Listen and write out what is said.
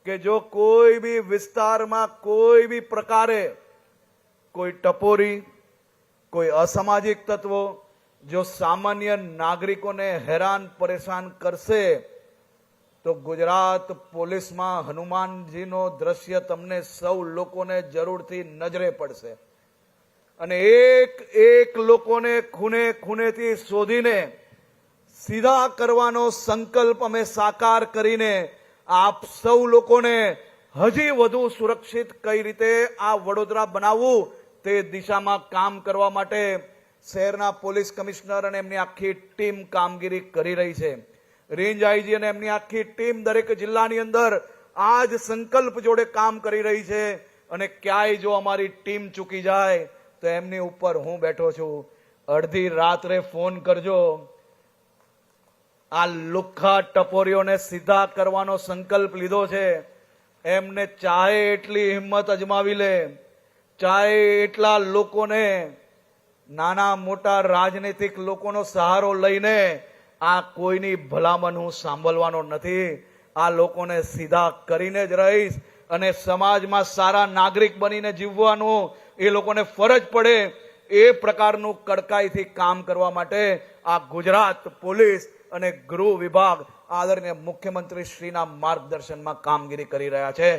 કે જો કોઈ બી વિસ્તારમાં કોઈ બી પ્રકારે કોઈ ટપોરી, કોઈ અસામાજિક તત્વો જો સામાન્ય નાગરિકોને હેરાન પરેશાન કરશે તો ગુજરાત પોલીસમાં હનુમાનજીનો દ્રશ્ય તમને સૌ લોકોને જરૂરથી નજરે પડશે અને એક એક લોકોને ખૂણે ખૂણેથી શોધીને સીધા કરવાનો સંકલ્પ અમે સાકાર કરીને આપ સૌ લોકોને હજી વધુ સુરક્ષિત કઈ રીતે આ વડોદરા બનાવવું તે દિશામાં કામ કરવા માટે શહેરના પોલીસ કમિશનર અને એમની આખી ટીમ કામગીરી કરી રહી છે। રેન્જ આઈજી અને એમની આખી ટીમ દરેક જિલ્લાની અંદર આ જ સંકલ્પ જોડે કામ કરી રહી છે અને ક્યાંય જો અમારી ટીમ ચૂકી જાય તો એમની ઉપર હું બેઠો છું। અડધી રાત્રે ફોન કરજો, આ લુખ્ખા ટપોરીઓને સીધા કરવાનો સંકલ્પ લીધો છે, એમને ચાહે એટલી હિંમત અજમાવી લે, ચાહે એટલા લોકોને નાના મોટા રાજનૈતિક લોકોનો સહારો લઈને આ કોઈની ભલામણ હું સાંભળવાનો નથી। આ લોકોને સીધા કરીને જ રહીશ અને સમાજમાં સારા નાગરિક બનીને જીવવાનું એ લોકોને ફરજ પડે એ પ્રકારનું કડકાઈથી કામ કરવા માટે આ ગુજરાત પોલીસ અને ગૃહ વિભાગ આદરણીય મુખ્યમંત્રી શ્રીના માર્ગદર્શનમાં કામગીરી કરી રહ્યા છે।